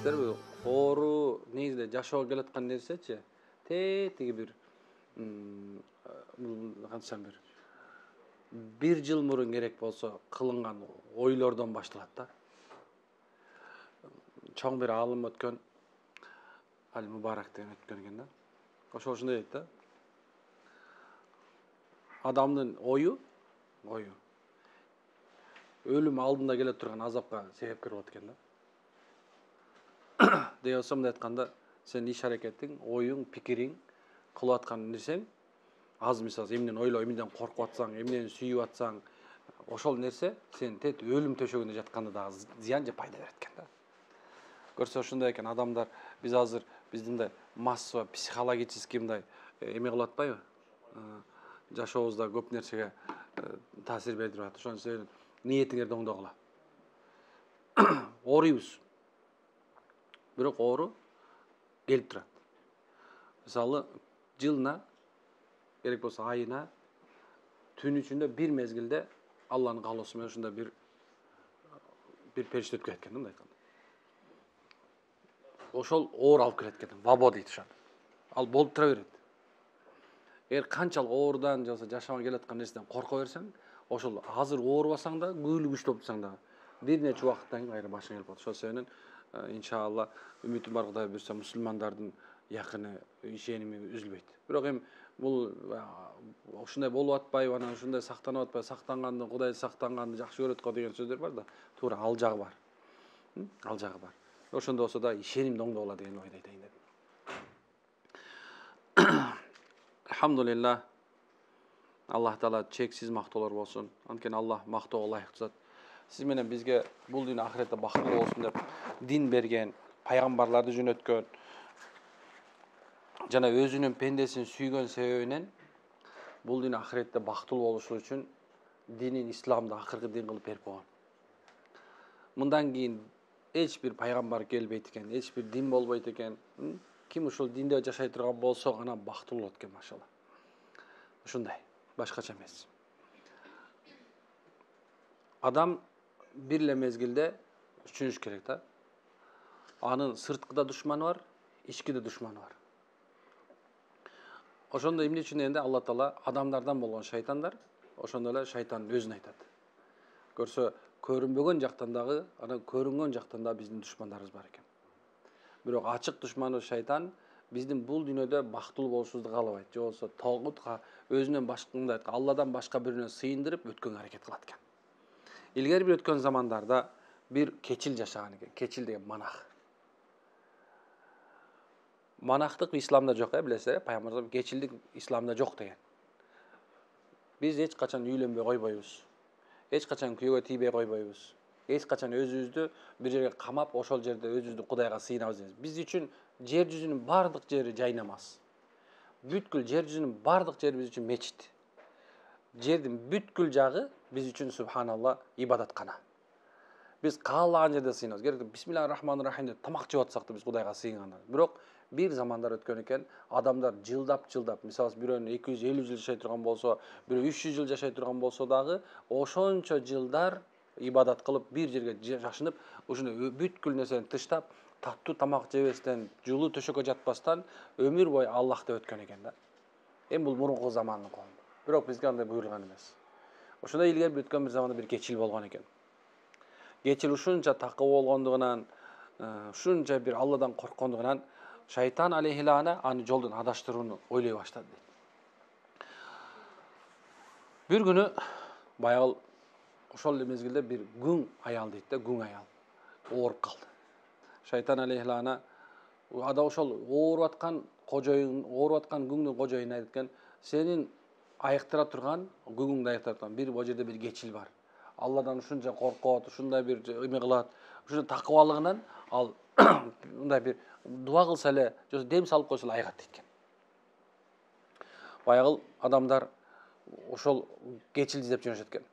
билесиңерби, оору негизинде жашоого келаткан нерсечи. Тетиги бир кантсам бир жыл мурун керек болсо кылынган ойлордон башталат да. Чоң бир аалым өткөн, Али Мубарак деген өткөн экен да. Ошол ушундай дейт да. Адамдын ою өлүм алдында келе турган азапка себепкер болот экен да. Деп болсо мындай айтканда, сен иш аракетиң, оюң, пикириң, кылып аткан нерсең аз мисалы эмнени ойлоо, эмнеден коркуп атсаң, эмнени сүйүп атсаң, ошол нерсе сен тет өлүм төшөгүндө жатканда дагы зыян же пайда берет экен да. Көрсө ушундай экен адамдар, биз азыр биздин массовый психологический мындай эме кылып атпайбы? Жашообузда көп нерсеге таасир бердирип атат. Ошон үчүн ниетиңерди оңдогула. Ооруйбуз. Бирок оору келип турат. Мисалы, жылына керек болсо айына түн ичинде бир мезгилде Алланын каалоосу менен ушундай бир периште өтүп кеткен да, мындай айтканда. Ошол оор алып келет экен, вабо дейт ошону. Ал болуп тура берет. Эгер канчалык оорудан же болбосо жашабан келаткан нерседен корко берсең, ошол азыр оорубасаң да, күбөлү күчтүү болуп турсаң да, бир нече убакыттан кийин кайра башың келип калат. Ошол себептен иншалла үмүтүм бар, Кудай буйрса мусулмандардын якыны ишеними үзүлбөйт. Бирок эми бул ушундай болуп атпайбы, анан ушундай сактанып атпайбы, сактанганды Кудай сактанганды жакшы көрөт го деген сөздөр бар да. Туура ал жагы бар. Ал жагы бар. Ошондо болсо да ишенимди оңдогула деген ойду айтайын дедим. Алхамдулилlah. Аллах Таала чексиз мактоолор болсун. Анткени Аллах мактоого ылайык зат. Сиз менен бизге бул дүйнө ахиретте бактылуу болсун деп дин берген, пайгамбарларды жөнөткөн, жана өзүнүн пендесин сүйгөн себебинен бул дүйнө ахиретте бактылуу болушу үчүн динин исламды акыркы дин кылып берип койгон. Мындан кийин эч бир пайгамбар келбейт экен, эч бир дин болбойт экен. Ким ушул динде жашай турган болсо гана бактылуу болот экен, машалла. Ушундай, башкача эмес. Адам бир эле мезгилде түшүнүш керек да. Анын сырткыда душманы бар, ичкиде душманы бар. Ошондо эмне үчүн дегенде Алла Таала адамдардан болгон шайтандар, ошондо эле шайтан өзүн айтат. Көрсө көрүнбөгөн жактан дагы, анан көрүнгөн жактан да биздин душмандарыбыз бар экен. Бирок ачык душманыбыз шайтан биздин бул дүйнөдө бактылуу болушубузду каалабайт. Же болсо тогутка өзүнөн башкандай Алладан башка бирөөнө сыйындырып өткөнгө аракет кылат экен. Илгери бир өткөн замандарда бир кечил жашаган экен. Кечил деген манах. Манахтык исламда жок, билесиз, пайгамбар кечилдик исламда жок деген. Биз эч качан үйлөнбөй койбойбуз. Эч качан күйөөгө тийбей койбойбуз. Эч качан өзүбүздү бир жерге камап, ошол жерде өзүбүздү Кудайга сыйынабыз дейбиз. Биз үчүн жер жүзүнүн бардык жери жай намаз. Бүткүл жер жүзүнүн бардык жери биз үчүн мечит. Жердин бүткүл жагы биз үчүн субханалла ибадаткана. Биз каалаган жерде сыйынабыз. Керек бисмиллахир-рахманир-рахим деп тамак жеп атсак да биз Кудайга сыйынгандар. Бирок бир замандар өткөн экен, адамдар жылдап, мисалы бирөөнүн 250 жыл жашай турган болсо, бирөө 300 жыл жашай турган болсо дагы, ошончо жылдар ибадат кылып, бир жерге жашынып, ушуну бүткүл нерсени тыштап, таттуу тамак жебестен, жылуу төшөккө жатпастан өмүр бою Аллахты өткөн экен да. Эми бул мурунку замандын коому. Бирок бизге андай буйрулган эмес. Ошондой илгери өткөн бир заманда бир кечил болгон экен. Кечил ушунча такы болгондугунан, ушунча бир Алладан корккондугунан шайтан алейхилана аны жолдон адаштырууну ойлой баштады дейт. Бир күнү баягы ошол эле мезгилде бир күң аял дейт да, күң аял ооруп калды. Шайтан алейхилана ада ошол ооруп аткан кожоюн, ооруп аткан күңдүн кожоюнуна айткан, сенин айыктыра турган, күңүңдү айыктыра турган бир бул жерде бир кечил бар. Алладан ушунча коркот, ушундай бир эме кылат, ушундай такыбалыгынан ал мындай бир дуа кылса эле, же дем салып койсо эле айыгат дейт. Баягы адамдар ошол кечилди издеп жүрүшөт экен.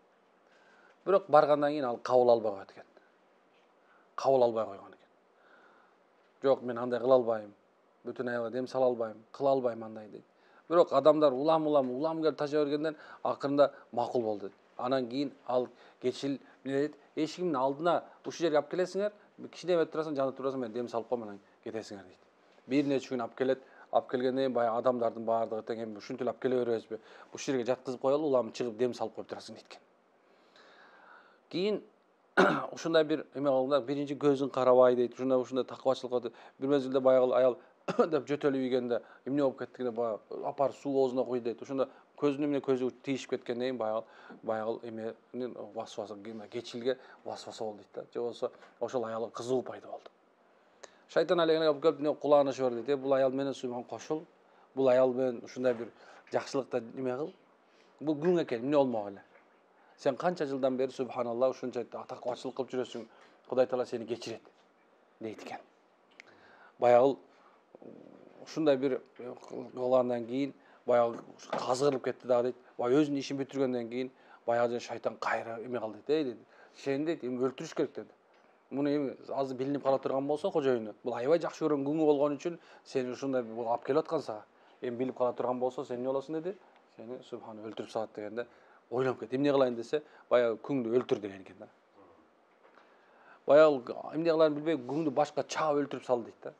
Бирок баргандан кийин ал кабыл албай коет экен. Кабыл албай койгон экен. Жок, мен андай кыла албайм. Бүтүн аялга дем сала албайм, кыла албайм андай дейт. Бирок адамдар улам келип тажа бергенден акырында макул болду. Анан кийин ал кечил дейт, эшигимдин алдына ушул жерге алып келесиңер, Кичине эметип турасың, жанып турасың, мен дем салып коймон, анан кетесиңер дейт. Бир нече күн алып келет. Алып келгенден кийин баягы адамдардын баардыгы тең эми ушинтип алып келе беребизби? Ушул жерге жаткызып коелу, улам чыгып дем салып коюп турасың дейт экен. Кийин ушундай бир эме кылганда биринчи көзүң карабай дейт. Ушундай такыбачылыкка бир мезгилде баягы аял деп жөтөлүп ийгенде эмне болуп кеттигине баягы апарып суу оозуна куй дейт. Ошондо көзүнө эмне көзү тийишип кеткенден кийин баягы эменин васвасы кечилге васваса болду дейт да. Же болбосо ошол аялга кызыгуу пайда болду. Шайтан алейхине алып келип, эмне кулагына шыбыр дейт. Бул аял менен сүймөн кошул. Бул аял менен ушундай бир жакшылыкта эме кыл. Бул күң экен, эмне болмок эле. Сен канча жылдан бери субханалла ушунча такыбачылык кылып жүрөсүң. Кудай Таала сени кечирет дейт экен. Баягы ушундай бир кылгандан кийин баягы казгырылып кетти дагы дейт. Баягы өзүнүн ишин бүтүргөндөн кийин баягы шайтан кайра эме кылды дейт. Дейт. Сени дейт, эми өлтүрүш керек деди. Муну эми азыр билинип кала турган болсо кожоюну, бул аябай жакшы көргөн күңү болгон үчүн сени ушундай бул алып келип аткан сага. Эми билип кала турган болсо сен эмне болосуң деди? Сени субхана өлтүрүп салат дегенде ойлонуп кетти. Эмне кылайын десе, баягы күңдү өлтүр деген экен да. Баягы эмне кыларын билбей күңдү башка чаап өлтүрүп салды дейт да.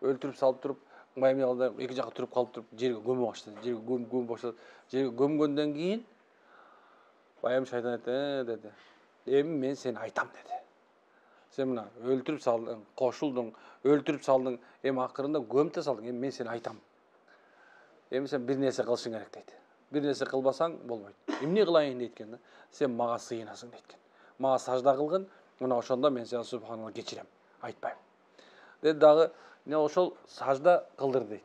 Өлтүрүп салып туруп, эмне кылды? Эки жака туруп калып туруп жерге көмө баштады. Жерге көмө баштады. Жерге көмгөндөн кийин баягы шайтан айтты, деди. Эми мен сени айтам деди. Сен мына өлтүрүп салдың, кошулдуң, өлтүрүп салдың, эми акырында көмүп салдың. Эми мен сени айтам. Эми сен бир нерсе кылышың керек дейт. Бир нерсе кылбасаң болбойт. Эмне кылайын дейт экен да. Сен мага сыйынасың дейт экен. Мага сажда кылгын, мына ошондо мен сени субханалла кечирем, айтпайм. Деди дагы, не ошол сажда кылдыр дейт.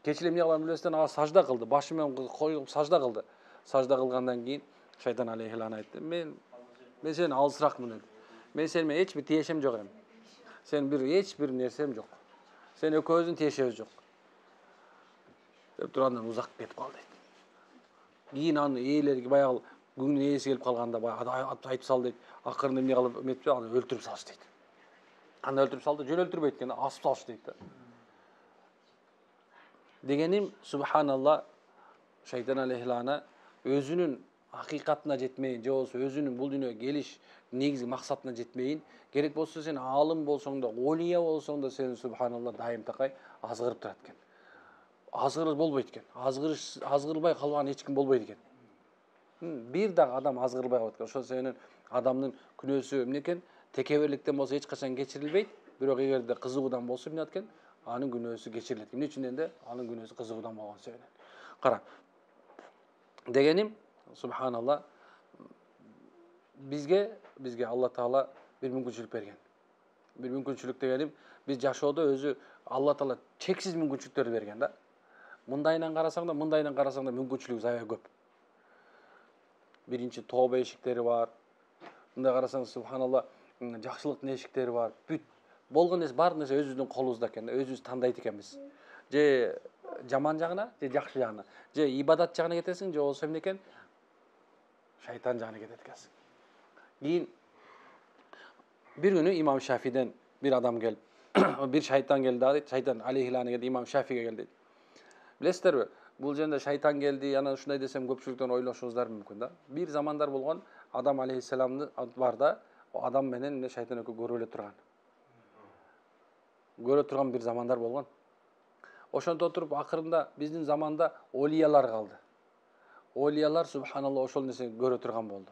Кечиле эмне кылганын билбестен ага сажда кылды, башы менен коюп сажда кылды. Сажда кылгандан кийин шайтан алейхилан айтты. Мен сени алысыракмын деди. Мен сени эч бир тиешем жок эми. Сен бир эч бир нерсем жок. Сен экөөбүздүн тиешебиз жок. Деп турандан узак кетип калды дейт. Кийин анын ээлери баягы күңүнүн ээси келип калганда баягы айтып сал дейт. Акырында эмне кылып эметпи, аны өлтүрүп салыш дейт. Аны өлтүрүп салды, жөн өлтүрбөйт экен, асып салыш дейт да. Дегеним субханалла шайтан алейхилана өзүнүн акыйкатына жетмейин, же болбосо өзүнүн бул дүйнөгө келиш негизги максатына жетмейин, керек болсо сен алым болсоң да, олия болсоң да сени субханалла дайым такай азгырып турат экен. Азгырып болбойт экен. Азгырылбай калган эч ким болбойт экен. Бир дагы адам азгырылбай калат экен. Ошол себептен адамдын күнөөсү эмне экен? Текеберликтен болсо эч качан кечирилбейт, бирок эгерде кызыгуудан болсо эмне экен? Анын күнөөсү кечирилет. Эмне үчүн дегенде, анын күнөөсү кызыгуудан болгон себептен. Кара. Дегеним, субханалла, бизге Алла Таала бир мүмкүнчүлүк берген. Бир мүмкүнчүлүк дегеним, биз жашоодо өзү Алла Таала чексиз мүмкүнчүлүктөрдү берген да. Мындайынан карасаң да мүмкүнчүлүгү аябай көп. Биринчи тооба эшиктери бар. Мындай карасаң, субханалла, жакшылыктын эшиктери бар. Бүт болгон нерсе, баардык нерсе өзүбүздүн колубузда экен да, өзүбүз тандайт экенбиз. Же жаман жагына, же жакшы жагына, же ибадат жагына кетесиң, же болбосо эмне экен? Шайтан жагына кетет экенсиң. Кийин бир күнү имам Шафиден бир адам келип, бир шайтан келди дагы дейт. Шайтан алейхилана келди, имам Шафиге келди дейт. Билесиздерби? Бул жерде шайтан келди, анан ушундай десем көпчүлүктөн ойлошуңуздар мүмкүн да. Бир замандар болгон Адам алейхиссаламды бар да, адам менен шайтан экөө көрүп эле турган. Көрө турган бир замандар болгон. Ошонто туруп акырында биздин заманда олиялар калды. Олиялар субханалла ошол нерсени көрө турган болду.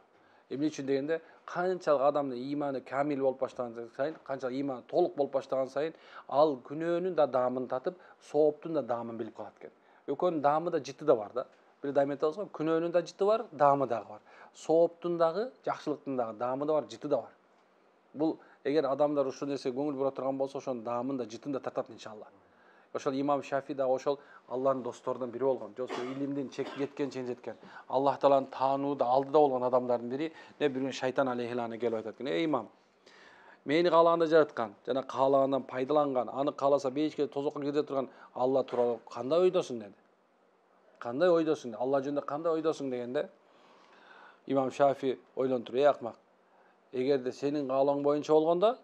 Эмне үчүн дегенде, канчалык адамдын иманы камил болуп баштаган сайын, канчалык иманы толук болуп баштаган сайын, ал күнөөнүн да даамын татып, сооптун да даамын билип калат экен. Экөөнүн даамы да жыты да бар да. Бир дайым айтабыз го, күнөөнүн да жыты бар, даамы дагы бар. Сооптун дагы, жакшылыктын дагы даамы да бар, жыты да бар. Бул эгер адамдар ушул нерсеге көңүл бура турган болсо, ошонун даамын да жытын да татат иншалла. Ошол имам Шафи дагы ошол Алланын досторунан бири болгон. Жосо илимдин чен жеткен. Аллах Тааланы таанууда алдыда болгон адамдардын бири, бир күнү шайтан алейхилана келип айтат экен: "Эй имам, мени каалаганда жараткан, жана каалагандан пайдаланган, аны кааласа бейишке тозокко кирде турган Алла тууралуу кандай ойдосуң?" деди. Кандай ойдосуң? Алла жөнүндө кандай ойдосуң дегенде, имам Шафи ойлонуп туруп: "Эй акмак, эгерде сенин каалооң боюнча болгондо,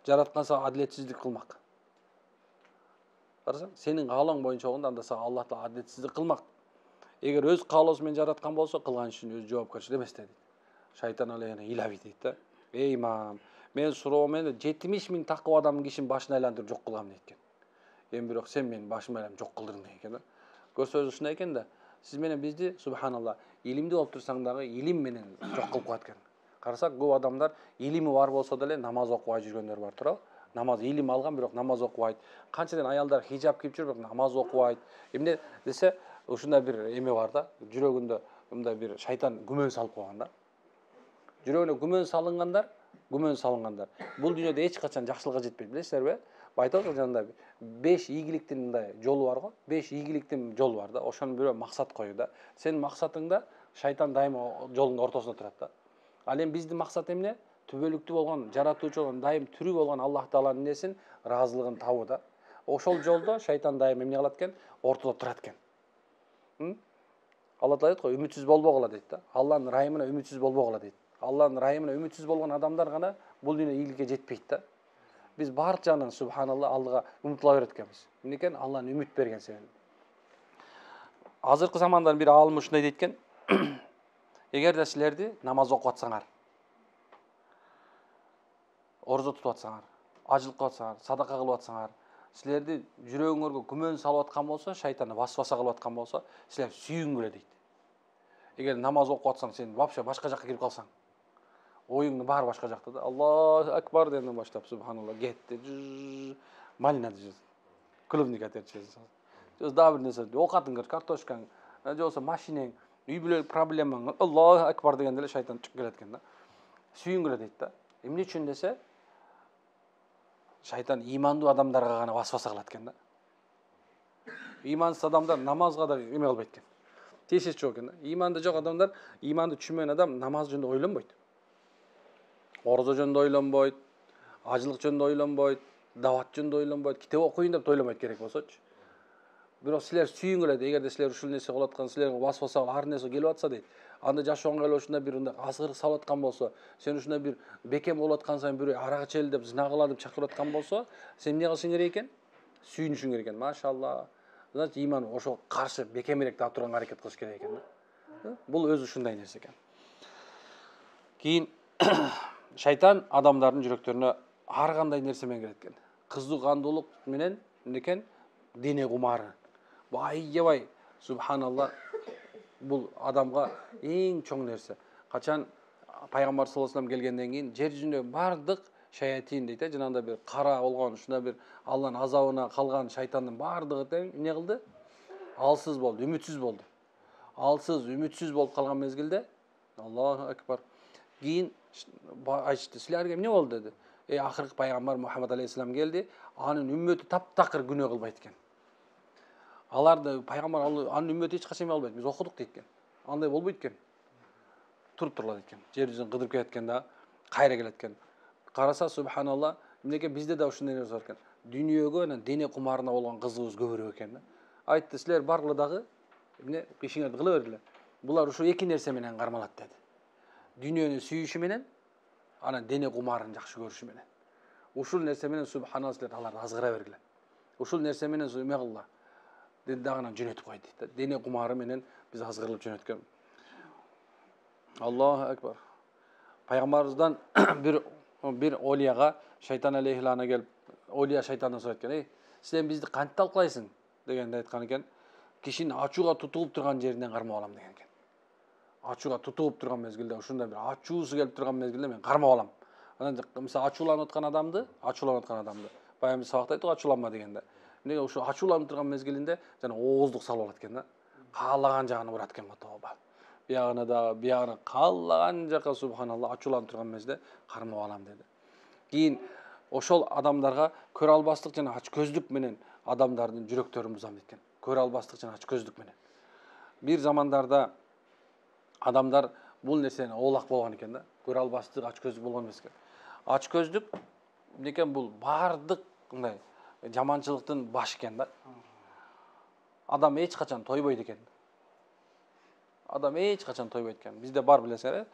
жараткан сага адилетсиздик кылмак. Карасаң, сенин каалооң боюнча болгондо, анда сага Аллах Таала адилетсиздик кылмак. Эгер өз каалоосу менен жараткан болсо, кылган ишин өзү жоопкерчилик эмес" деди. Шайтан алейхи илаби дейт да. "Эй имам, Мен суроом менен 70 000 такып адамдын кишinin башын айландырып жок кылгам дейт экен. Эми бирок сен менин башымды айландырып жок кылдырдың деген экен да. Көрсөзү ушундай экен да. Сиз менен бизди субханалла илимди болуп турсаң дагы илим менен жок кылып коет экен. Карасак көп адамдар илими бар болсо деле намаз окубай жүргөндөр бар туурабы? Намаз илим алган бирок намаз окубайт. Канчадан аялдар хижаб кийип жүрүп бирок намаз окубайт. Эмне десе ушундай бир эме бар да. Жүрөгүндө мындай бир шайтан күмөн салып койгон да. Жүрөгүнө күмөн салынгандар. Бул дүйнөдө эч качан жакшылыкка жетпейт, билесиздерби? Айтат го жанында 5 ийгиликтин мындай жолу бар го. 5 ийгиликтин жолу бар да. Ошонун бирөө максат коюу да. Сенин максатыңда шайтан дайыма жолдун ортосунда турат да. Ал эми биздин максат эмне? Түбөлүктүү болгон, жаратуучу болгон, дайым тирүү болгон Аллах Тааланын несин, ыраазылыгын табуу да. Ошол жолдо шайтан дайым эмне кылат экен? Ортодо турат экен. Алла Таала айт го, үмүтсүз болбогула дейт да. Алланын ырайымына үмүтсүз болбогула дейт. Алланын ырайымына үмүтсүз болгон адамдар гана бул дүйнө ийгиликке жетпейт да. Биз баардык жагынан субханалла Аллага умтула берет экенбиз. Эмне экен? Алланын үмүт берген себеби. Азыркы замандан бир алым ушундай дейт экен. Эгерде силерди намаз окуп атсаңар, орзо тутуп атсаңар, ажылык кылып атсаңар, садака кылып атсаңар, силерди жүрөгүңөргө күмөн салып аткан болсо, шайтан васваса кылып аткан болсо, силер сүйүнгүлө дейт. Эгер намаз окуп атсаң, сен вообще башка жакка кирип калсаң, оюңдун баары башка жакта да. Аллаху акбар дегенден баштап субханалла кетти. Малина дешет. Клубника терчесин. Дагы бир нерсе, окатың, картошкаң, же болсо машинең, үй бүлөлүк проблемаң, Аллаху акбар дегенде эле шайтан чыгып келет экен да. Сүйүнгүлө дейт да. Эмне үчүн десе, шайтан имандуу адамдарга гана васваса кылат экен да. Имансыз адамдар намазга да эме кылбайт экен. Тесиш жок экен да. Иманды жок адамдар, иманды түшүнбөгөн адам намаз жөнүндө ойлонбойт. Орзо жөнүндө ойлонбойт, ажылык жөнүндө ойлонбойт, дават жөнүндө ойлонбойт, китеп окуйын деп ойлонбойт керек болсочу. Бирок силер сүйүнгүлө дейт, эгерде силер ушул нерсе кылып аткан, силерге васваса ар нерсе келип атса дейт. Анда жашооңо эле ушундай бир азгырык салып аткан болсо, сен ушундай бир бекем болуп аткан сайын бирөө арак ичели деп, зина кыла деп чакырып аткан болсо, сен эмне кылышың керек экен? Сүйүнүшүң керек экен. Машалла. Значит, иман ошо каршы бекемирээк да турганга аракет кылыш керек экен да. Бул өзү ушундай нерсе экен. Кийин шайтан адамдардын жүрөктөрүнө ар кандай нерсе менен кирет экен. Кызыкандуулук менен эмне экен? Дене кумары. Бул аябай субханалла бул адамга эң чоң нерсе. Качан пайгамбар саллаллаху алейхи келгенден кийин жер жүзүндө бардык шаятин дейт, жанагындай бир кара болгон, ушундай бир Алланын азабына калган шайтандын бардыгы тең эмне кылды? Алсыз болду, үмүтсүз болду. Алсыз, үмүтсүз болуп калган мезгилде Аллаху акбар. Кийин айтышты, силерге эмне болду деди. Акыркы пайгамбар Мухаммад алейхиссалам келди, анын үммөтү таптакыр күнөө кылбайт экен. Аларды пайгамбар анын үммөтү эч качан эме кылбайт. Биз окудук дейт экен. Андай болбойт экен. Туруп турула дейт экен. Жер жүзүн кыдырып кетет экен да, кайра келет экен. Караса субханалла, эмнеге бизде да ушундай нерсе бар экен. Дүйнөгө анан дене кумарына болгон кызыгыбыз көбүрөөк экен да. Айтты, силер баргыла дагы эмне ишиңерди кыла бергиле. Булар ушу эки нерсе менен кармалат деди. Дүйнөнү сүйүшү менен, анан дене кумарын жакшы көрүшү менен. Ушул нерсе менен субханалла силер аларды азгыра бергиле. Ушул нерсе менен эме кылла. Деди дагы жөнөтүп койду дейт. Дене кумары менен биз азгырылып жөнөткөн. Аллаху акбар. Пайгамбарыбыздан бир олияга шайтан алейхилана келип, олия шайтандан сурайт экен: "Сен бизди кантип талкалайсың?" дегенде айткан экен: "Кишинин ачууга тутугуп турган жеринен кармап алам" деген экен. Ачууга тутугуп турган мезгилде, ушундай бир ачуусу келип турган мезгилде мен кармап алам. Анан мисалы ачууланып аткан адамды, баягы сабакта айттык ачууланма дегенде. Эмнеге ушу ачууланып турган мезгилинде жана ооздук салып алат экен да. Каалаган жагына урат экен го тооба. Биягына да, биягына каалаган жака субханалла ачууланып турган мезде кармап алам деди. Кийин ошол адамдарга көрө албастык жана ач көздүк менен адамдардын жүрөктөрүн бузам дейт экен. Көрө албастык жана ач көздүк менен. Бир замандарда адамдар бул нерсени оолак болгон экен да. Көрө албастык, ач көздүк болгон эмес экен. Ач көздүк эмне бул бардык мындай жаманчылыктын башы экен да. Адам эч качан тойбойт экен. Адам эч качан тойбойт экен. Бизде бар билесиңер,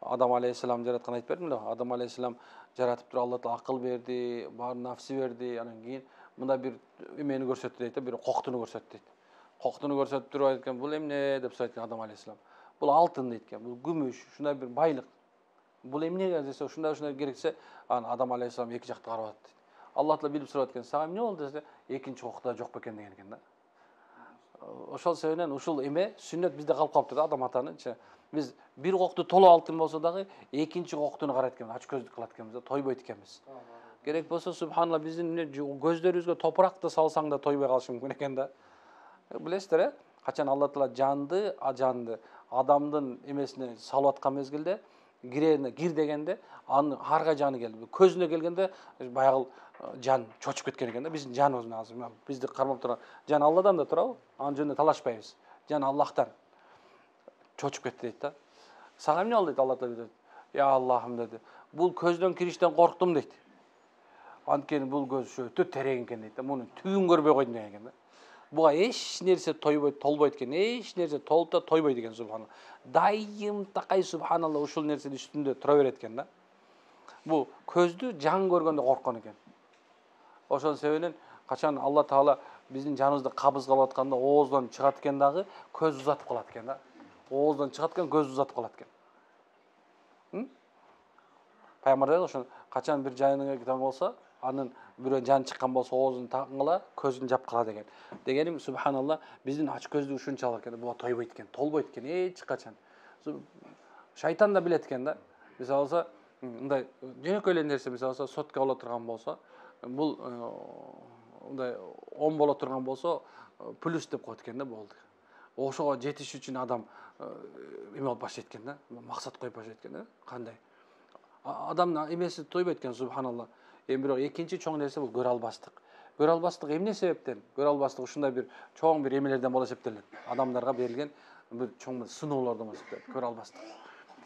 Адам алейхиссалам жараткан айтып бердим да. Адам алейхиссалам жаратып туруп Алла Таала акыл берди, бар нафси берди, анан кийин мында бир эмени көрсөттү дейт, бир коктуну көрсөттү дейт. Коктуну көрсөтүп туруп айткан, бул эмне деп сурайт Адам алейхиссалам. Бул алтын дейт экен, бул күмүш, ушундай бир байлык. Бул эмнеге десе, ушундай керексе, аны Адам алейхиссалам эки жакты карап атат. Аллах таала билип сурап экен, сага эмне болду десе, экинчи окута жок бекен деген экен да. Ошол себептен ушул эме сүннөт бизде калып калыптыр да, адам атанычы. Биз бир окту толуп алтын болсо дагы экинчи октуну карайт экенбиз, ач көздүк кылат экенбиз да, тойбойт экенбиз. Керек болсо субханалла биздин көздөрүбүзгө топуракты салсаң да тойбой калышы мүмкүн экен да. Билесиздер, качан Алла таала жанды адамдын эмесине салып аткан мезгилде, кир дегенде, анын арга жаны келди. Көзүнө келгенде баягы жан чочуп кеткен экен да. Биздин жаныбыз азыр бизди кармап турган жан Алладан да турабы? Анын жөнүндө талашпайбыз. Жан Аллахтан чочуп кетти дейт да. Сага эмне болду дейт Алла таала дейт. Я Аллахым деди. Бул көздөн кириштен корктум дейт. Анткени бул көз өтө терең экен дейт да. Мунун түбүн көрбөй койдум деген экен да. Буга эч нерсе тойбойт, толбойт экен. Эч нерсе толуп да тойбойт экен субханалла. Дайым такай субханалла ушул нерсенин үстүндө тура берет экен да. Бул көздү жан көргөндө корккон экен. Ошол себептен качан Алла таала биздин жаныбызды кабыз кылып атканда ооздон чыгат экен дагы көз узатып калат экен да. Ооздон чыгат экен көз узатып калат экен. Пайгамбар ошо качан бир жайына таң болсо, анын бирөө жан чыккан болсо оозун таңгыла, көзүн жапкыла деген. Дегеним субханалла биздин ач көздүк ушунчалык экен, буга тойбойт экен, толбойт экен эч качан. Шайтан да билет экен да. Мисалы болсо, мындай жөнөкөй эле нерсе, мисалы болсо, сотка боло турган болсо, бул мындай 10 боло турган болсо, плюс деп коет экен да, болду. Ошого жетиш үчүн адам эме алып баштайт экен да, максат коюп баштайт экен да. Кандай? Адамдын эмеси тойбойт экен субханалла. Эми бирок экинчи чоң нерсе бул көрө албастык. Көрө албастык эмне себептен? Көрө албастык ушундай бир чоң бир эмелерден болуп эсептелет. Адамдарга берилген бир чоң сыноолордон болуп эсептелет. Көрө албастык.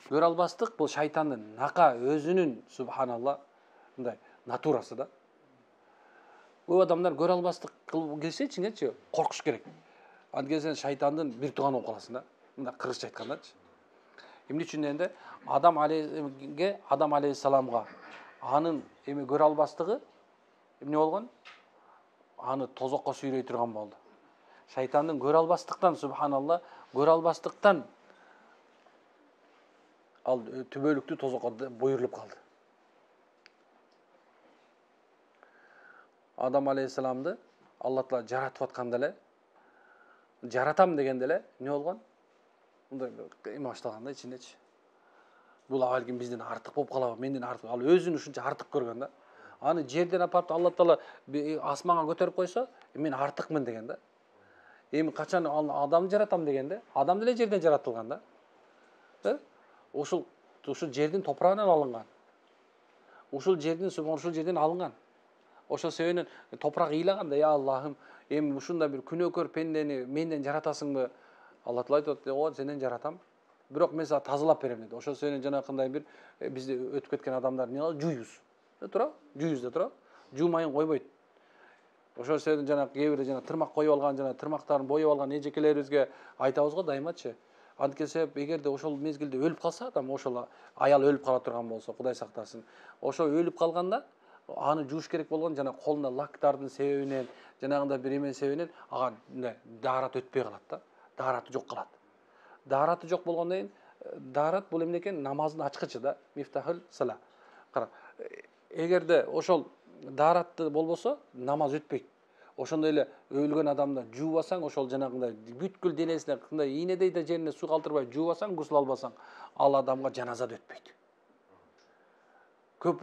Көрө албастык бул шайтандын нака өзүнүн субханалла мындай натурасы да. Көп адамдар көрө албастык кылып келсе ичиңечи коркуш керек. Анткени сен шайтандын бир тууганы болуп каласың да. Мындай кыргызча айткандачы. Эмне үчүн дегенде Адам алейхиссаламга анын эми көрө албастыгы эмне болгон? Аны тозокко сүйрөй турган болду. Шайтандын көрө албастыктан субханалла, көрө албастыктан ал түбөлүктүү тозокко буйрулуп калды. Адам алейхиссаламды Алла таала жаратып атканда эле, жаратам дегенде эле эмне болгон? Мындай эме башталган да ичиндечи. Бул балким бизден артык болуп калабы, менден артык. Ал өзүн ушунча артык көргөн да. Аны жерден апарып Алла таала асманга көтөрүп койсо, мен артыкмын деген да. Эми качан адамды жаратам дегенде, адам деле жерден жаратылган да. Ушул жердин топурагынан алынган. Ушул жерден алынган. Ошол себептен топурак ыйлаганда, я Аллахым, эми ушундай бир күнөөкөр пендени менден жаратасыңбы? Алла таала айтат, "О, сенден жаратам. Бирок мен сага тазалап берем" dedi. Ошол себептен жанакындай бир бизде өтүп кеткен адамдар эмне кылат? Жуйбуз. Тура? Жуйбуз да тура. Жуумайын койбойт. Ошол себептен жанагы кээ бир тырмак коюп алган, тырмактарын боёп алган эжекелерибизге айтабыз го дайымачы. Анткени себеп эгерде ошол мезгилде өлүп калса адам, ошол аял өлүп кала турган болсо, Кудай сактасын. Ошо өлүп калганда аны жууш керек болгон колунда лактардын себебинен, жанагындай бир эменин себебинен ага даарат өтпөй калат да. Даараты жок калат. Даараты жок болгондон кийин, даарат бул эмне экен? Намаздын ачкычы да, мифтахул сала. Кара, эгерде ошол дааратты болбосо, намаз өтпөйт. Ошондой эле өлгөн адамды жуубасаң, ошол жанагындай бүткүл денесине кандай ийнедей да жерине суу калтырбай жуубасаң, гусул албасаң, ал адамга жаназа да өтпөйт. Көп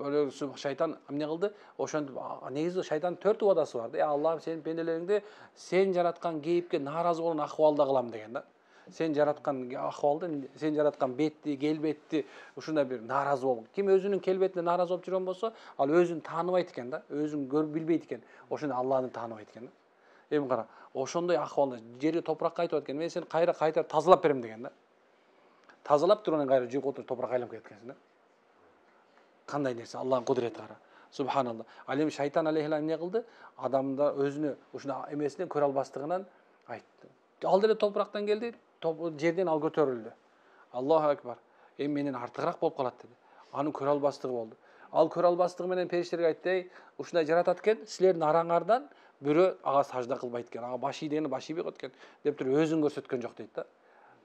шайтан эмне кылды? Ошентип негизи шайтандын 4 убадасы бар да. Я Аллах, сенин пенделериңди сен жараткан кейипке нааразы болгон акыбалда кылам деген да. Сен жараткан акыбалды, сен жараткан бетти, келбетти ушундай бир нааразы болуп. Ким өзүнүн келбетине нааразы болуп жүргөн болсо, ал өзүн тааныбайт экен да, өзүн көрүп билбейт экен. Ошондо Аллахты тааныбайт экен да. Эми кара, ошондой акыбалда жерге топуракка айтып аткан, мен сени кайра тазалап берем деген да. Тазалап тургандан кайра жуйып отуруп топурак айланып кеткенсиң да. Кандай нерсе? Аллахтын кудурети кара. Субханалла. Ал эми шайтан алейхиссалам эмне кылды? Адамда өзүнө ушуна эмесинен көрө албастыгынан айтты. Ал деле топурактан келди, жерден ал көтөрүлдү. Аллаху акбар. Эми менен артыгыраак болуп калат деди. Анын көрө албастыгы болду. Ал көрө албастыгы менен периштерге айтты: "Ушундай жаратат экен, силердин араңардан бирөө ага сажда кылбайт экен, ага баш ийдегени баш ийбей коет экен" деп туруп өзүн көрсөткөн жок дейт да.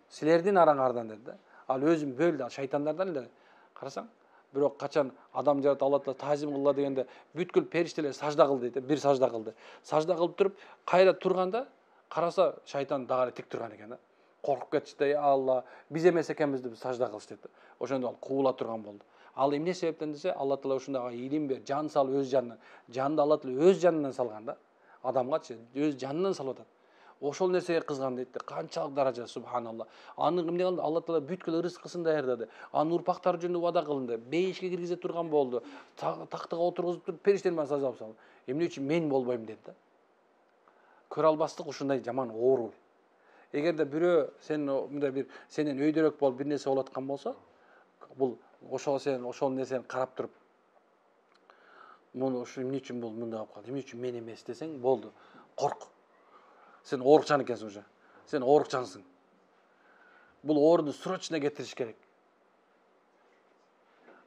Силердин араңардан деди да. Ал өзүн бөлдү, шайтандардан эле. Карасаң, Бирок качан адам жаратты Алла Таала тазим кылла дегенде бүткүл периштелер сажда кылды дейт. Бир сажда кылды. Сажда кылып туруп кайра турганда караса шайтан дагы тик турган экен да. Коркуп кетишти да, "Я Алла, биз эмес экенбиз" деп сажда кылышты дейт. Ошондо ал куула турган болду. Ал эмне себептен десе, Алла Таала ушундайга илим бер, жан сал өз жанынан. Жанды Алла Таала өз жанынан салган да. Адамгачы өз жанынан салып атат. Ошол нерсеге кызган дейт. Канчалык даража, субханалла. Аны эмне кылды? Алла Таала бүткүл рызкысын даярдады. Анын урпактары жөнүндө вада кылынды. Бейишке киргизе турган болду. Тактыга отургузуп туруп периштелер менен сажда салды. Эмне үчүн мен болбойм деди да. Көрө албастык ушундай жаман оору. Эгерде бирөө мындай бир сенен өйдөрөк болуп бир нерсе болуп аткан болсо, бул ошол нерсени карап туруп, муну ушу эмне үчүн бул мындай болуп калды, эмне үчүн мен эмес десең, болду. Корк. Сен оорукчан экенсиң уже. Сен оорукчансың. Бул ооруну срочно кетириш керек.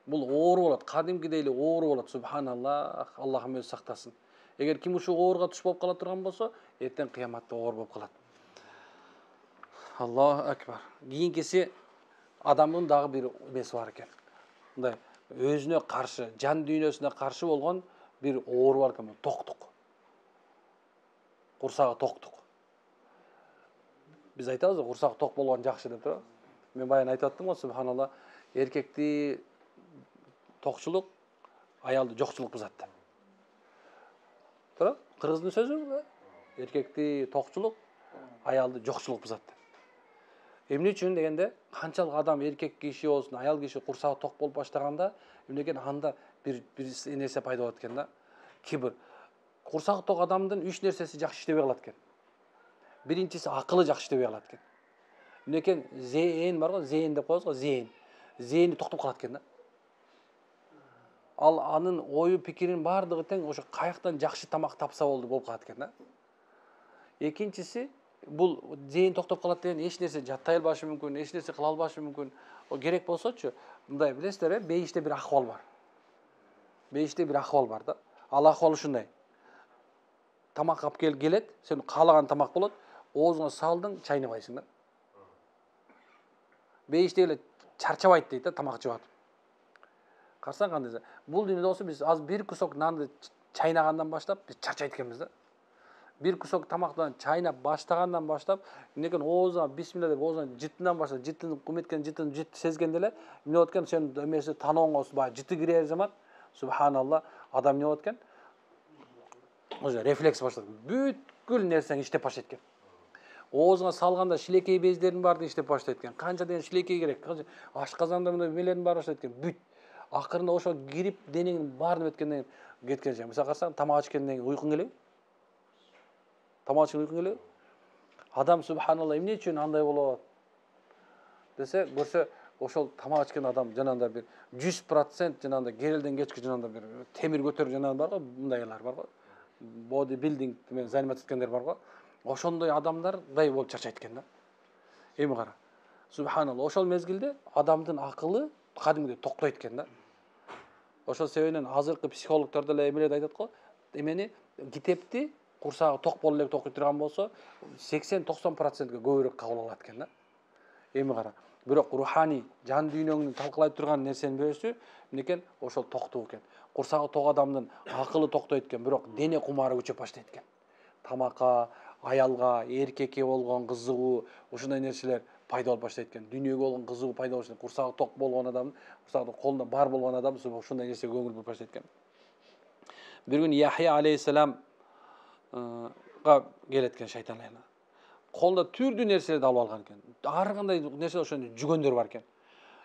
Бул оору болот, кадимкидей эле оору болот. Субханаллах, Аллахым өзү сактасын. Эгер ким ушул ооруга туш болуп кала турган болсо, эртең кыяматта оор болуп калат. Аллаху акбар. Кийинкиси адамдын дагы бир эмеси бар экен. Мындай өзүнө каршы, жан дүйнөсүнө каршы болгон бир оору бар экен, токтук. Курсагы токтук. Биз айтабыз, курсагы ток болгон жакшы деп туруп. Мен баягы айтып аттым го, субханалла, эркекти токчулук, аялды жокчулук бузат деп. Тура? Кыргыздын сөзү, эркекти токчулук, аялды жокчулук бузат деп. Эмне үчүн дегенде, канчалык адам эркек киши болсун, аял киши курсагы ток болуп баштаганда, эмне экен анда бир нерсе пайда болот экен да. Кибир. Курсагы ток адамдын 3 нерсеси жакшы иштебей калат экен. Биринчиси акылы жакшы иштебей калат экен. Эмне экен? Зейин бар го, зейин деп коебуз го, зейин. Зейини токтоп калат экен да. Ал анын ою пикирин бардыгы тең ошо каяктан жакшы тамак тапса болуп калат экен да. Экинчиси, бул зейин токтоп калат деген эч нерсе жаттай албашы мүмкүн, эч нерсе кыла албашы мүмкүн. О керек болсочу, мындай билесиздер, бейиште бир акыбал бар. Бейиште бир акыбал бар да. Ал акыбал ушундай. Тамак алып келет, сен каалаган тамак болот, оозуңа салдың, чайнабайсың да. Бейиште эле чарчабайт дейт да, тамак жеп атып. Карасаң кандай. Бул дүйнөдө болсо биз аз бир кусок нанды чайнагандан баштап биз чарчайт экенбиз да. Бир кусок тамактан чайнап баштагандан баштап, эмнекен оозуна бисмилла деп оозуна жытынан баштап, жытын куметкен жытын сезгенде эле эмне болот экен, сен эмеси танооңо баягы жыты кирер замат, субханалла, адам эмне болот экен? Уже рефлекс башталат. Бүткүл нерсең иштеп баштайт экен. Оозуңа салганда шилекей бездердин баары иштеп баштайт экен. Канча деген шилекей керек? Ашказанда мындай эмелердин баары баштайт экен. Бүт. Акырында ошо кирип денеңдин баарын өткөндөн кеткен жер. Мисалы карасаң, тамак ичкенден кийин уйкуң келеби? Тамак ичкенден уйкуң келеби? Адам субханалла эмне үчүн андай болот десе, көрсө ошол тамак ичкен адам жанагындай бир 100% жанагындай керелден кечки жанагындай бир темир көтөрүп жанагындай бар го, мындайлар бар го. Body building менен заниматься эткендер бар го. Ошондой адамдардай болуп чарчайт экен да. Эми кара. Субханалла, ошол мезгилде адамдын акылы кадимгидей токтойт экен да. Ошол себептен азыркы психологдор деле эмелерди айтат го. Эмени китепти курсагы ток болуп эле окуй турган болсо 80-90%га көбүрөөк кабыл алат экен да. Эми кара. Бирок руханий жан дүйнөңдү талкалай турган нерсенин бирөөсү эмнекен? Ошол токтуу экен. Курсагы ток адамдын акылы токтойт экен, бирок дене кумары күчөп баштайт экен. Тамакка, аялга, эркекке болгон кызыгуу, ушундай нерселер пайда болуп баштайт экен. Дүйнөгө болгон кызыгуу пайда болуп, курсагы ток болгон адам, курсагы колунда бар болгон адам ушундай нерсеге көңүл буруп баштайт экен. Бир күнү Яхья алейхиссалам келет экен шайтан айына. Колунда түрдүү нерселерди алып алган экен. Ар кандай нерсе ошондо жүгөндөр бар экен.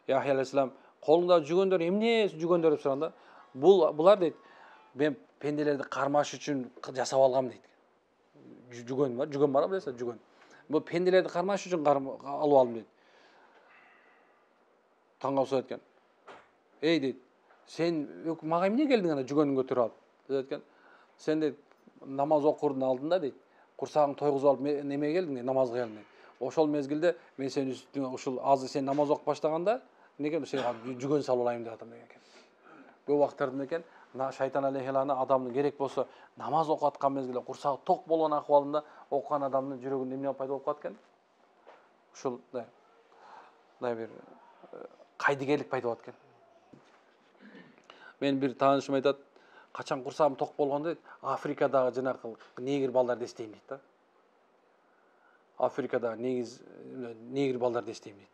Яхья алейхиссалам колуңда жүгөндөр эмне жүгөндөр деп сураганда, булар дейт, мен пенделерди кармаш үчүн жасап алгам дейт. Жүгөн бар, билесиз, жүгөн. Бул пенделерди кармаш үчүн алып алдым дейт. Таңга суу экен. Эй дейт, сен мага эмне келдиң ана жүгөнүн көтөрүп алып? Деп экен. Сен дейт, намаз окурдун алдында дейт, курсагың тойгузуп алып неме келдиң, намазга келдиң дейт. Ошол мезгилде мен сени үстүңө ушул азыр сен намаз окуп баштаганда, эмне сенга жүгөн салып алайын деп атам деген. Көп убактарда экен, шайтан алейхилана адамдын керек болсо намаз окуп аткан мезгилде курсагы ток болгон акыбалында окуган адамдын жүрөгүндө эмне пайда болуп калат экен? Ушул мындай бир кайдыгерлик пайда болот экен. Мен bir таанышым айтат, качан курсагым ток болгондо дейт, Африкадагы жанагы негр балдарды эстейм дейт да. Afrika'da negir ballarda isteyim deydi.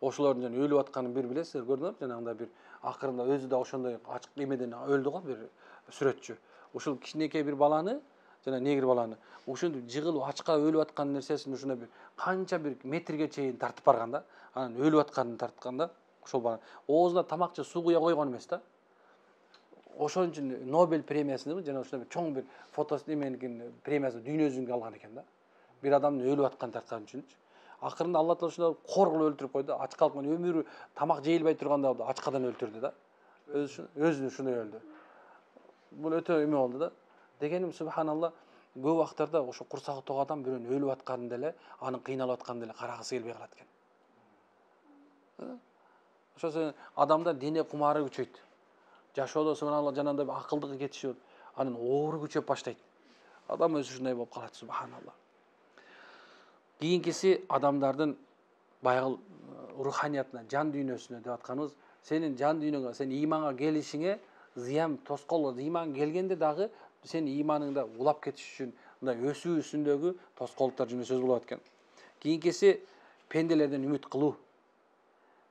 Oşuların jana ölüp atkanын bir bilesizler, gördünüz mü? Janagında bir akırında özü de oşondoy açık emeden öldü go bir süretçü. Uşul kичинекей bir balаны, жана негр баланы, ошентип жыгылып ачка өлүп аткан нерсесин ушуна bir канча bir метрге чейин тартып барган да. Анан өлүп атканын тартканда ошол бала оозуна тамакчы суу куя койгон эмес да. Ошон үчүн Нобель премиясын жана ушундай bir чоң bir фотосун эменикин премиясын дүйнө жүзүнө алган экен да. Bir adamın ölüp atkан тарткан үчүн. Акырында Алла Таала ушундай кор кылып өлтүрүп койду. Ач калган өмүрү тамак жейилбей турганда ачкадан өлтүрдү да. Өзүнү ушундай өлдү. Бул өтө эме болду да. Дегеним субханалла, көп убактарда ошо курсагы ток адам бирөөнүн өлүп атканын деле, анын кыйналып атканын деле карагысы келбей калат экен. Ошо адамда дене кумары күчөйт. Жашоодо субханалла жанагындай акылдыгы кетишип, анын оору күчөп баштайт. Адам өзү ушундай болуп калат субханалла. Кийинкиси адамдардын баягы руханиятына, жан дүйнөсүнө деп атканыбыз, сенин жан дүйнөңө, сен иманга келишиңе зыян тоскоол, иман келгенде дагы сен иманыңда улап кетиш үчүн, мындай өсүү үстүндөгү тоскоолдуктар жөнүндө сөз болуп аткан. Кийинкиси пенделерден үмүт кылуу.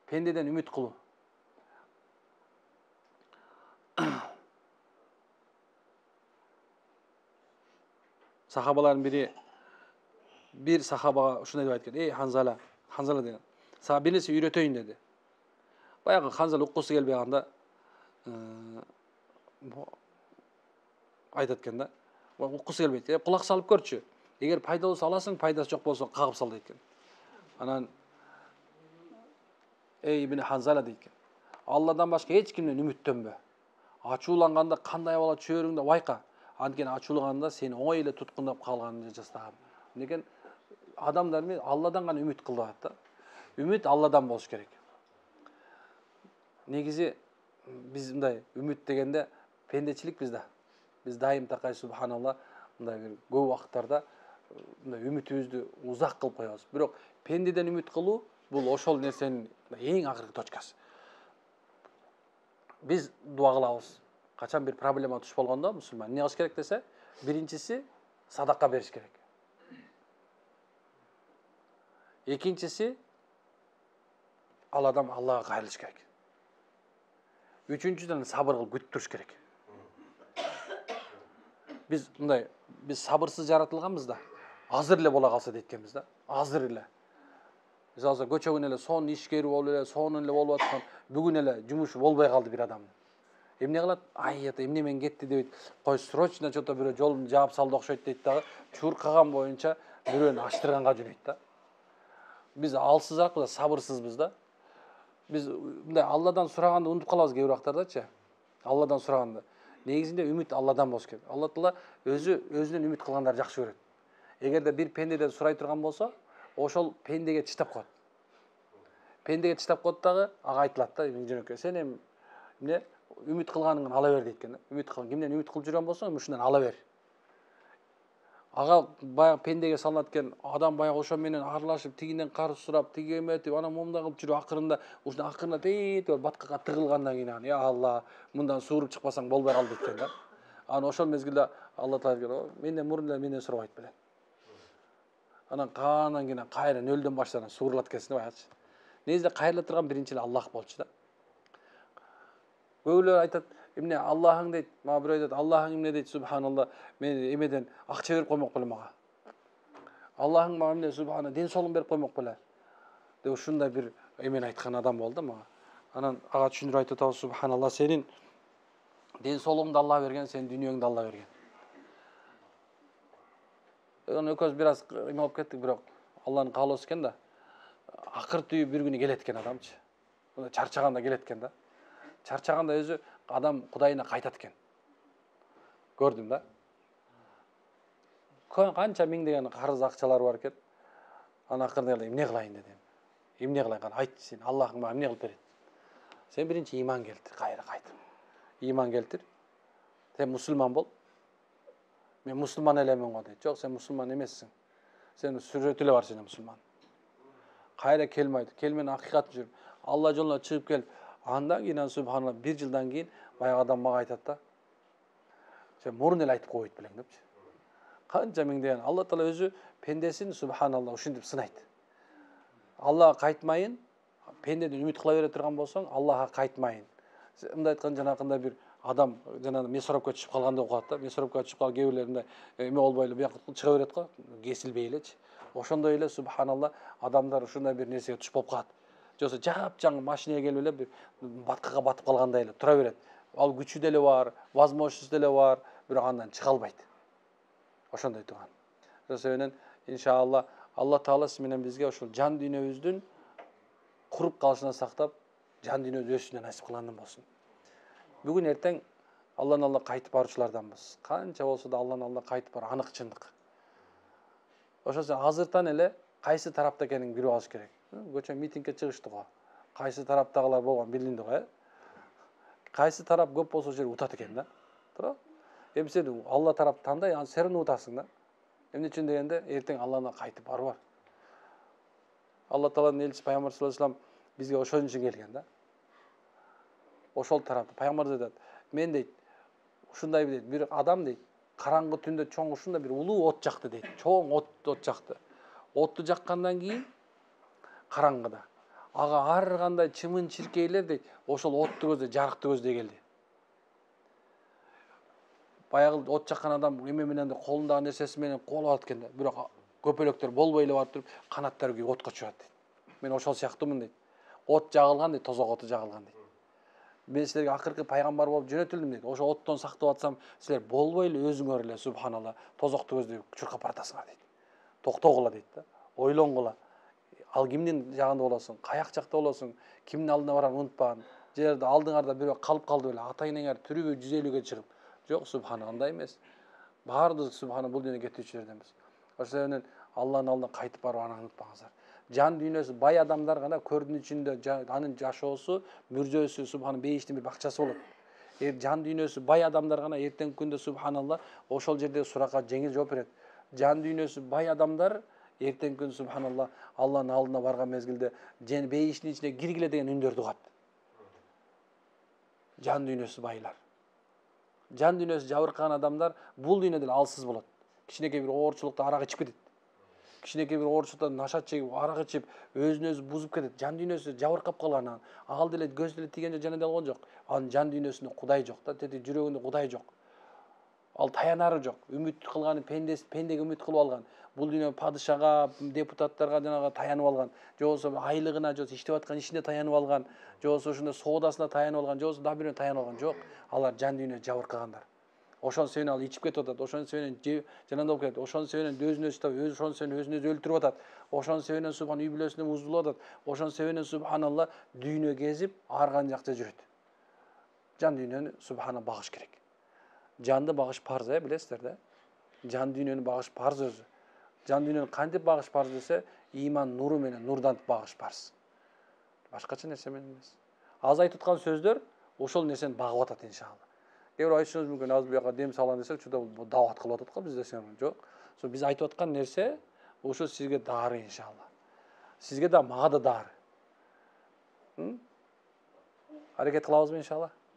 Пендеден үмүт кылуу. Сахабалардын бири bir sahaba şuna diyet ki, ey Hanzala, Hanzala dedi. Sana bir nesi üreteyim dedi. Bayağı Hanzala okusu gelbey anda aytatken da, okusu gelbeydi. Kulak salıp görçü. Eğer paydalı salasın, paydası çok bolsa kağıp sal deyken. Anan ey İbn Hanzala deyken. Allah'dan başka hiç kimden ümittönbö. Açуулanganda kандай bala çöөрүңдө байка. Анткени ачуулганда сени оңой эле туткундап калганын жастаган. Деген адамдар мен Алладан гана үмүт кылып атат да. Үмүт Алладан болуш керек. Негизи биз мындай үмүт дегенде пендечилик бизде. Биз дайым такай субханалла мындай бир көп убакыттарда мындай үмүтүбүздү узак кылып коебуз. Бирок пендеден үмүт кылуу бул ошол нерсенин эң акыркы точкасы. Биз дуа кылабыз. Качан bir проблема туш болгондо мусулман эмне кылыш керек десе, биринчиси садака бериш керек. Экинчиси ал адам Аллага кайрылыш керек. Үчүнчүдөн сабыр кылып күтүп туруш керек. Биз сабырсыз жаратылганбыз да. Азыр эле бола калса дейткенбиз да. Азыр эле. Мисалы көчөгүн эле сонун ишкери болуп эле, сонун эле болуп аткан, бүгүн эле жумушу болбой калды bir адам. Эмне кылат? Ай, эмне мен кетти дейт. Кой срочно что-то бирөө жолун жаап салды окшойт дейт дагы. Чуркаган боюнча бирөөнү аштырганга жүрөйт да. Биз алсызакпыз, сабырсызбыз да. Биз мындай Алладан сураганды унутуп калабыз кээ бир убактардачы. Алладан сураганда. Негизинде үмүт Алладан болуш керек. Алла Таала өзүнөн үмүт кылгандарды жакшы көрөт. Эгерде bir пендеден сурай турган болсо, ошол пендеге чыдап коет. Пендеге чыдап коет дагы, ага айтылат да, жөнөкөй. Сен эмне үмүт кылганыңды ала бер дейт экен да. Үмүт кылган, кимден үмүт кылып жүргөн болсоң, ушундан ала бер. Ага баягы пендеге салынат экен, адам баягы ошо менен аралашып, тигинен карыз сурап, тиги эметип, анан момундай кылып жүрүп акырында ушуна акырында тейт баткакка тыгылгандан кийин анан, я Алла, мындан сууруп чыкпасаң болбой калды дейт экен да. Анан ошол мезгилде Алла Таала менден мурун эле менден сурабайт беле. Анан каандан кийин кайра нөлдөн баштап суурулат экенсиң баягычы. Негизинде кайрыла турган биринчи эле Аллах болчу да. Көбүлөр айтат, эмне Аллахың дейт, мага бирөө айтат, Аллахың эмне дейт, субханалла, мен эмеден акча берип коймок беле мага. Аллахың мага эмне субхана ден соолук берип коймок беле. Деп ушундай бир эмени айткан адам болду мага. Анан ага түшүндүрүп айтып атабыз, субханалла, сенин ден соолугуңду Алла берген, сенин дүйнөңдү Алла берген. Анан экөөбүз бир аз эме болуп кеттик, бирок Алланын каалоосу экен да. Акыр түбү бир күнү келет экен адамчы. Чарчаганда келет экен да. Чарчаганда өзү адам Кудайына кайтат экен. Көрдүм да. Канча миңдеген карыз акчалар бар экен. Анан акырында эмне кылайын дедим. Эмне кылайын? Айтчы сен, Аллахың мага эмне кылып берет? Сен биринчи иман келтир, кайра кайтып. Иман келтир. Сен мусулман бол. Мен мусулман элемин го дейт. Жок, сен мусулман эмессиң. Сен сүрөтү эле бар сен мусулман. Кайра келмейт. Келменин акыйкатын жүрүп, Алла жолуна чыгып кел. Андан кийин субханалла 1 жылдан кийин Баягы адам мага айтат да. Сен мурун эле айтып койбойт белең депчи. Канча миңдеген Алла Таала өзү пендесин субханалла ушинтип сынайт. Аллага кайтмайын, пендеден үмүт кыла бере турган болсоң, Аллага кайтмайын. Мындай айткан жанакындай бир адам жанагы месоропко түшүп калганда окуат да. Месоропко түшүп калган кээ бирлеринде эме болбой эле бияка чыга берет го, кесилбей элечи. Ошондой эле субханалла адамдар ушундай бир нерсеге түшүп болуп калат. Жоксо жапжаң машинеге келип эле бир баткага батып калгандай эле тура берет. Ал күчү деле бар, возможность деле бар, бирок андан чыга албайт. Ошондой турган. Ошол менен иншалла Алла Таала сиз менен бизге ошол жан дүйнөбүздүн куруп калышынан сактап, жан дүйнөбүздү өсүүнү насип кылган болсун. Бүгүн эртең Алланын алдына кайтып баруучуларданбыз. Канча болсо да Алланын алдына кайтып баруу анык чындык. Ошондо азыртан эле кайсы тарапта экенин билип алыш керек. Көчө митингге чыгыштык го. Кайсы тараптагылар болгон билинди го, Кайсы тарап көп болсо жер утат экен да. Туура? Эми сен Алла тарап тандай, аны серин утасың да. Эмне үчүн дегенде, эртең Аллана кайтып баруу бар. Алла Тааланын элчиси Пайгамбар саллаллаху алейхи вассалам бизге ошон үчүн келген да. Ошол тарапта Пайгамбар айтат, мен дейт, ушундай дейт, бир адам дейт, караңгы түндө чоң ушундай бир улуу от жакты дейт. Чоң от жакты. Отту жаккандан кийин караңгыда ага ар кандай чымын чиркейлер дейт, ошол отту көздөй, жарыкты көздөй келди. Баягы от жаккан адам эме менен колундагы нерсеси менен колуп алат экен да. Бирок көпөлөктөр болбой эле барып туруп, канаттары күйүп отко чыгат дейт. Мен ошол сыяктуумун дейт. От жагылган дейт, тозок оту жагылган дейт. Мен силерге акыркы пайгамбар болуп жөнөтүлдүм дейт. Ошо оттон сактап атсам, силер болбой эле өзүңөр эле субханалла тозокту көздөй чуркап баратасыңар дейт. Токтогула дейт да. Ойлонгула. Ал кимдин жагында болосуң, каяк жакта болосуң, кимдин алдына барарын унутпагын. Жерде алдыңарда бирөө калып калды беле, ата-энеңер тирүүбү 150-ге чыгып. Жок, субхана, андай эмес. Баардык субхана бул дүйнөгө кетүүчүлөрдөнбүз. Ошол менен Алланын алдына кайтып барып аны унутпаңыздар. Жан дүйнөсү бай адамдар гана көрүнүшүндө анын жашоосу, мүрзөсү субхана бейиштин бир бакчасы болот. Жан дүйнөсү бай адамдар гана эртеңки күндө субханалла ошол жердеги суракка жеңил жооп берет. Жан дүйнөсү бай адамдар эртеңки күн субханалла Алланын алдына барган мезгилде бейиштин ичине киргиле деген үндөрдү угат. Жан дүйнөсү байлар. Жан дүйнөсү жабыркаган адамдар бул дүйнөдө алсыз болот. Кичинекей бир оорчулукта арак ичип кетет. Кичинекей бир оорчулукта нашат чегип, арак ичип, өзүн өзү бузуп кетет. Жан дүйнөсү жабыркап калган. Ал деле көз деле тиген жок, жана деле алган жок. Анын жан дүйнөсүндө Кудай жок да, тети жүрөгүндө Кудай жок. Ал таянары жок. Үмүт кылганы пендеге үмүт кылып алган. Бул дүйнө падышага, депутаттарга жанагы таянып алган. Же болбосо айлыгына, же иштеп аткан ишине таянып алган. Же болбосо ушундай соодасына таянып алган, же болбосо да бирөөнө таянып алган жок. Алар жан дүйнө жабыркагандар. Ошон себептен ал ичип кетип атат, ошон себептен жанагындай болуп кетет, ошон себептен өзүн өзү табып, ошон себептен өзүн өзү өлтүрүп атат. Ошон себептен субхан үй бүлөсүнө узулуп атат. Ошон себептен субханалла дүйнө кезип, ар кандай жакта жүрөт. Жан дүйнөнү субхана багыш керек. Жанды багыш парз, билесиздер да? Жан дүйнөнү багыш парз өзү. Жан дүйнөнү кантип багыш парз десе, иман нуру менен нурдан багыш парз. Башкача нерсе менен эмес. Аз айтып аткан сөздөр ошол нерсени багып атат иншалла. Кээ бир айтышыңыз мүмкүн, азыр буяка дем салам десек, чуда дават кылып атат го бизде сен. Жок. Биз айтып аткан нерсе ошо сизге дары иншалла. Сизге да, мага да дары. Аракет кылабызбы иншалла?